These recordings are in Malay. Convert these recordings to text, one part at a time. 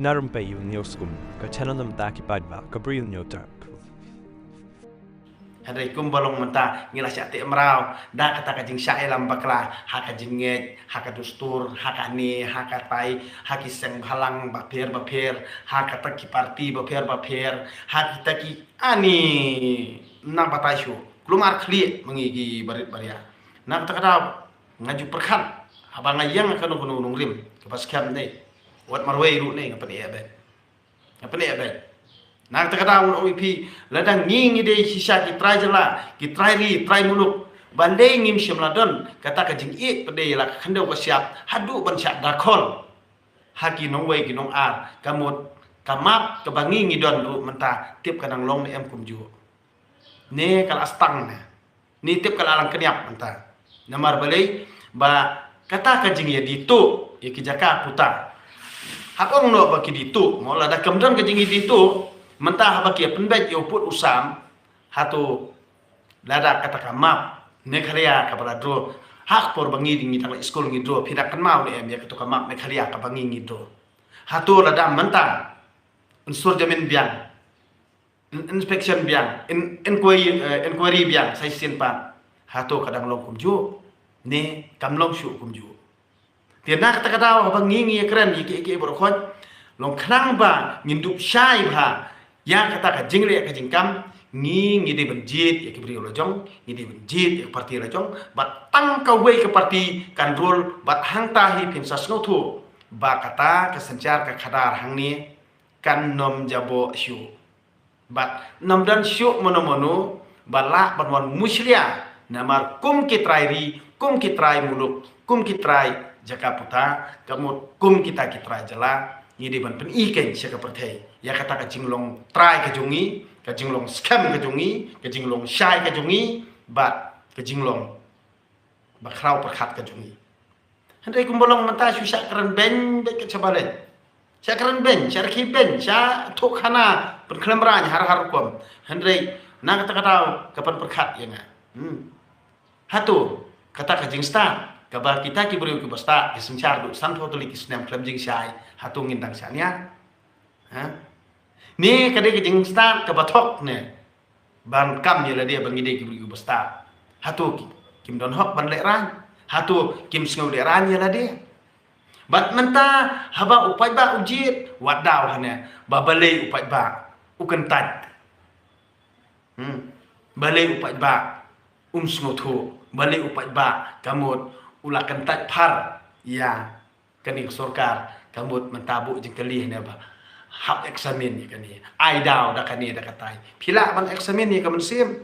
Narum pe yun nioskum, ka chananam daki badba, ka bril nyotak. Hari kumbalong menta ngila syati emrau da kata kajing syai lam bakla haka jinget haka dustur haka ni haka tai haki seng halang bapir haka taki parti bapir haki taki ani nang batai syu kelumar kli mengigi barit baria nak takada ngaju perkhan abang ayang kan gunung rim kepas kam ni wat marwei ru ni ngapani abe nak takada un OEP ladang nging ide sisa ki try jela ki try muluk bandai ngim shimladon kata ka jing ik pede la khandau ka siap hadu ban syak dakol haki nong wei ki nong ar kamut kamap ka bangi ngidon ru menta tip kanang long ni em kumju ne kal astang ni tip kal alang keniap menta namar balai ba kata ka jing ya ditu ya ki jaka puta hapong no ba ki ditu mo la da kamdon ka jing ditu mentah baki penbet yo put usam hatu lada kata kamap ne kharia ka baladro hak por bangi dingi tang iskol ngidro phidak kan mau ne em ya ketu kamap ne kharia ka bangi ngidro hatu lada mentah unsur jamin biang inspection biang inquiry biang sai sin pa hatu kadang long kumju ne kamlong syu kumju tiana kata kata bangi ngi keren iki borkhot long khnang ba ngindup syai ba yang kata ka jingle ka jingkam ngi de benjit ya kibri lojong ngi de benjit ya parti lojong bat tang ka wei ka parti kan rol bat hang tahi pin sasno thu ba kata ka sancar ka khadar hang ni kan nom jabo syu bat nom dan syu mono bala banwan muslia namar kum kitrai muluk kum kitrai jakaputa kamut kum kita kitrai jala ngi de ban pen iken syaka perthai ya kata ka jinglong try ka jungi ka jinglong scam ka jungi ka jinglong syai ka jungi bat ka jinglong bakrau perkhat ka jungi handai kumbolong menta susah keren ben be ka cabalen sya keren ben sya ki ben sya thuk khana perklemran har kom handai na kata kapan perkhat ya nga hatu kata ka jing start kaba kita ki beriu ki basta ki sencar du san tho tuli ki snam klam jing syai hatu ngindang syanya ni kadai ki jing start ka bathok ne ban kam ye la dia bangide ki beriu basta hatu kim don hok ban le ran hatu kim snau le ran ye la dia bat menta haba upai ba ujit wadaw hane babale upai ba ukentat balai upai ba snau thu balai upai ba kamut ulah kentat par ya kaning sorkar kamut mentabu jeng kelih ne ba hap eksamen ni kani ai daw da kani da katai pila ban eksamen ni kamen sim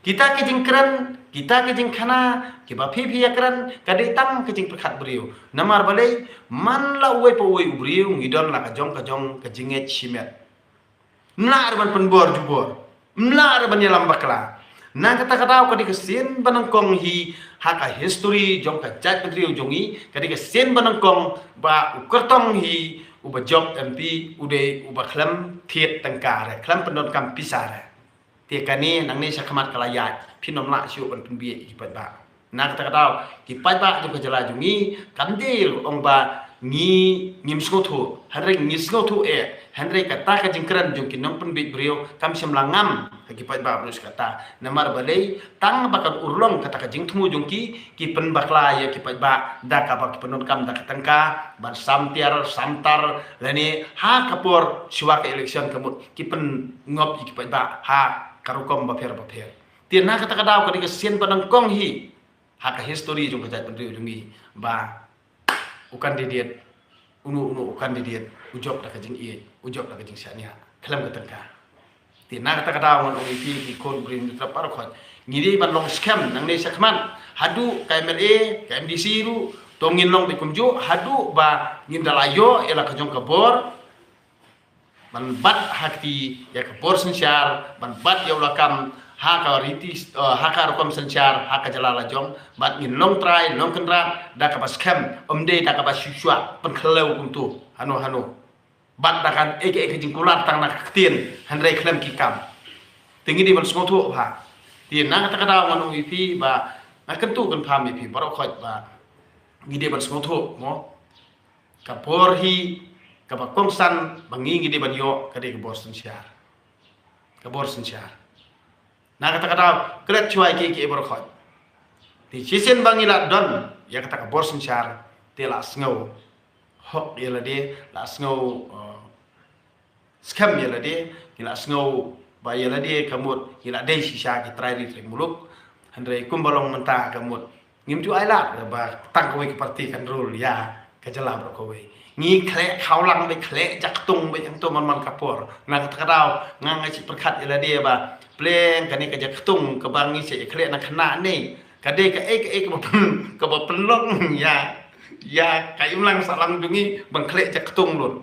kita ke jeng keren kita ke jeng khana ki ba phi ya keren kadai tam ke jeng perkhat beriu namar balai man la uai po uai beriu ngidon la ka jong ka jinget simet mlar ban penbor jubor mlar ban yalam bakla na kata-kata kadi kesin banangkong hi haka history jong ka jat pedriu jongi kadi kesin banangkong ba ukertong hi uba job MP ude uba khlam thiet tangkare khlam pendon kam pisare tie kani nang ni sakhamat kalayat phinom la siu ban penbie hi ba na kata-kata ki ba jong ka jala jongi kamdil ong ba ngi ngim skothu hanre ngi skothu hanre kata ka jingkran jong ki nom penbit brio kam semlangam ki ba brus kata namar balai tang bakal urlong kata ka jingthmu jong ki pen bakla ya ki ba da ka ba penon kam da katangka ban samtar lani ha kapur suwa ka election kamut ki pen ngop ki ba ha karukom ba pher tien na kata daw ka sien panangkong hi ha ka history jong ka jat brio jongi ba ukan didiet unu ukan didiet ujok da ka jing ujok da ka jing syania kelam ka tangka tina kata ngon OEP ki kon brin trapar khot ngiri ban long scam nang ne sakman hadu ka MLA ka MDC ru tongin long bi kumju hadu ba ngindalayo ela ka jong ka bor ban bat hakti ya ka bor sensyar ban bat ya ulakam ha ka ritis ha ka rokom sensyar ha ka jalala jong bat ngin long try long kendra da ka ba scam omde da ka ba syuswa pen khlew kuntu hanu bat dakan eke jingkulat tang nak tien handrai klem kikam tingi di ban smotu ha tien na kata kata wan OEP ba akan tu kan pam EP barok khot ba ngide ban smotu mo kaporhi kabakongsan bangingi di banyo kade kabor sensyar na kata kret cuai ki berkhot di sisen bangila don ya kata kabor sensyar te la sngo hok ya lade la sngo scam ya lade ila sngo ba ya lade kamut ila dei shisha ki trai di muluk handre kumbalong menta kamut ngim tu ai la ba tang kowe ki parti kan rule ya kajala bro kowe ngi khle khaulang be khle jak tung be yang to man kapor na kadau ngang ngai perkat ila dia ba pleng kani ka jak tung ka bang ngi se khle na khana ni kade ka ek ka ba pelong ya ka imlang salang dungi bang khle jak tung lun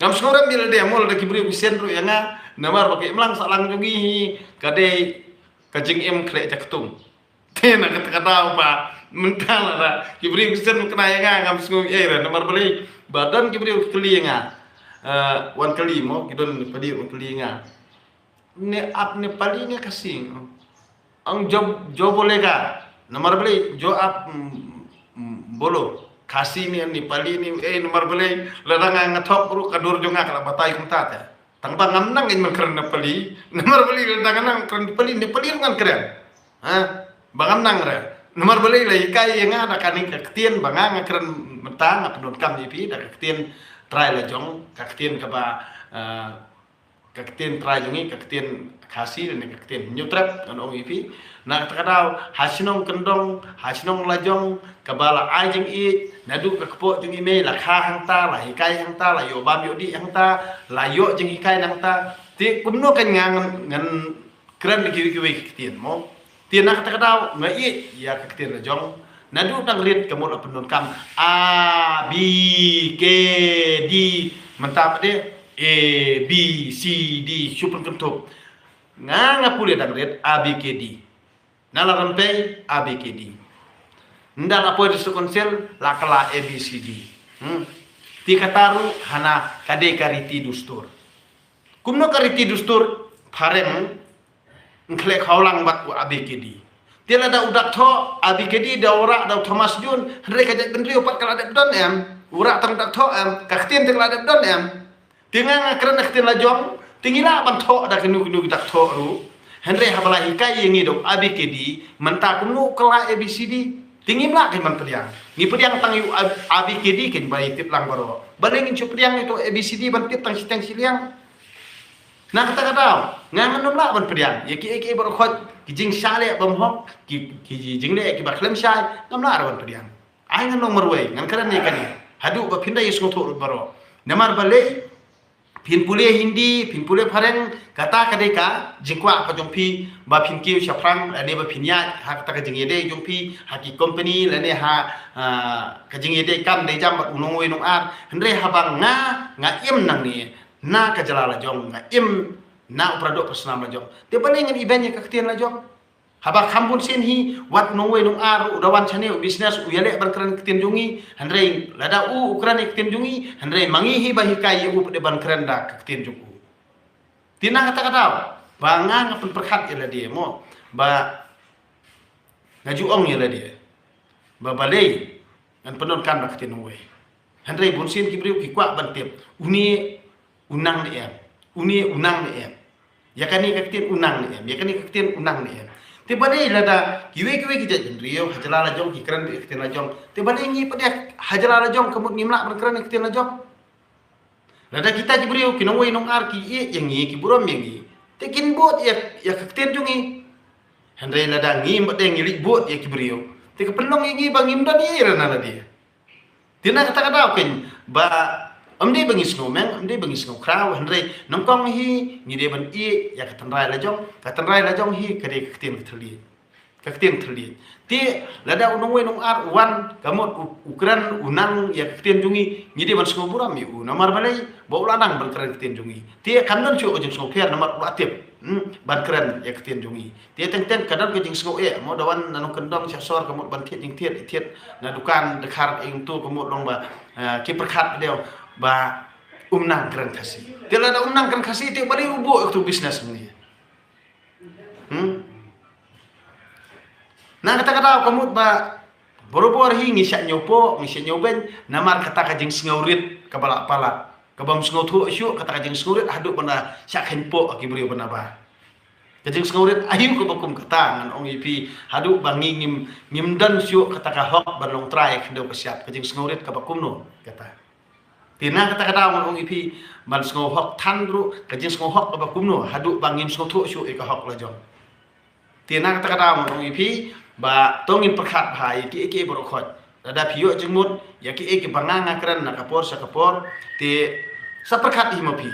ngam sngoram bila dia mol da kibri bisen ru yang namar ba imlang salang dungi kade ka jing em khle jak tung tena kadau ba mentala da kibri bisen kena yang ngam sngom era namar beli badan kibri kelinga wan kelimo kidon padi wan kelinga ne ap ne palinga kasing ang job boleh ka nomor beli jo ap bolo kasih ni pali ni nomor beli ladang ngathok ru kadur jonga kala batai kumta ta tang bang ngamnang in man keren pali nomor beli ladang nang keren pali ni pali ngan keren bangam nang re nomor beli lai kai yang ada kaning ketien bangang keren mentang penun kam ipi da ketien try la jong ketien ka ba ketien try jongi ketien kasih dan ketien nyutrap kan ong ipi na kadau hasinong kendong hasinong lajong kabala ajeng i nadu ka kepo jeng ime la kha hang ta la hikai hang ta la yo bam yo di hang ta la yo jeng hikai nang ta ti kumno kan ngan keren ki ketien mo ti na kadau ngai ya ketien lajong nadu nang rit kemul penun kam a b k d mentap de a b c d supun kentup nga pule dang rit a b k d nala rampai a b k d ndala po su konsel la kala a b c d ti kataru hana kade kariti dustur kumno kariti dustur pharem ngkle khaulang bat a b k d tila da udak tho abikedi da ora da Thomas Jun hre ka jak bendri opat kala dep don em ura tang dak tho em ka khtin te kala dep don em tinga ngakren khtin la jong tingila ban tho da kenu dak tho ru henre habala hikai yengi do abikedi menta kumnu kala abcd tingim la kan man pediang ni pediang tang yu abikedi ken bai tip lang baro balengin chu pediang itu abcd ban tip tang sitang siliang na kata ngangan nom la ban pediang yeki baro khot kijing shale bamhok ki jingle ki baklem shai namla arwan pediang ai ngan nomor we ngan karan ne kani hadu ba pinda yesgo to baro namar bale pin pule hindi pin pule phareng kata kadeka jingkwa ka jongpi ba pin ki shafrang ane ba pinya ha kata ka jingede jongpi ha ki company lane ha ka jingede kam de jam unong we nong ar hendre habang nga im nang ni na ka jalala jong nga im na upradok personal la jong te palingan ibanya ka ketien la jong haba kampun sin hi wat nongwe nong ar udawan chane business uyale barkran ketien jongi handre lada ukran ketien jongi handre mangi hi bahi kai u de barkran da ketien jongu tina kata banga ngapun perkat ila dia mo ba ngajuong ila dia ba balei an penon kan ketien nongwe handre bunsin kibriu ki kwa bantep uni unang ni em uni unang ni em yakani kaktin unang ni em yakani kaktin unang ni em te bade lada kiwe kita jendrio hajala jong ki kran kaktin jong te bade ngi pade hajala jong kemut ngimla berkran kaktin jong lada kita jibrio kinoi nong ar ki e yang ngi ki burom yang te kin bot ya kaktin jongi handre lada ngi bade ngi bot ya kibrio te kepelong ngi bangim dan ira na dia tina kata ken ba amde bangis ngomeng amde bangis ngokraw handre nongkong hi ni de ban i ya katanrai la jong hi kade kaktin thli ti lada unong we nong ar wan kamot ukran unang ya kaktin jungi ni de ban sngobura mi u namar balai bo lanang ban kran kaktin jungi ti kandon chu ojeng sngopher namar atip ban kran ya kaktin jungi ti teng kadang ke jing sngo e mo dawan nanong kendong sasor kamot ban thiet jing thiet na dukan dekhar ing tu kamot long ba ki perkhat deu ba umnang kran kasih tila da umnang kran kasih ti bari ubo itu bisnes ni na kata kamut ba Boro-boro hi ngisa nyopo ngisa nyoben namar kata kajing ngaurit kabala pala kabam ngautu syu kata kajing ngaurit haduk benda syak henpo akibri benda ba kajing ngaurit ayu ko bakum kata ngan ong ipi haduk bangi ngimdan syu kata ka hok balong trai kendo kesiap kajing ngaurit ka bakum no kata tina kata kata ngan ong ipi ban ngau hok tan ru kajing ngau hok ka bakum no haduk bangim ngautu syu ka hok lajong tina kata kata ngan ong ipi ba tongin perkat bahai ki borokot ada piyo jengmut ya ki banganga keren nakapor sakapor ti sa perkat himopi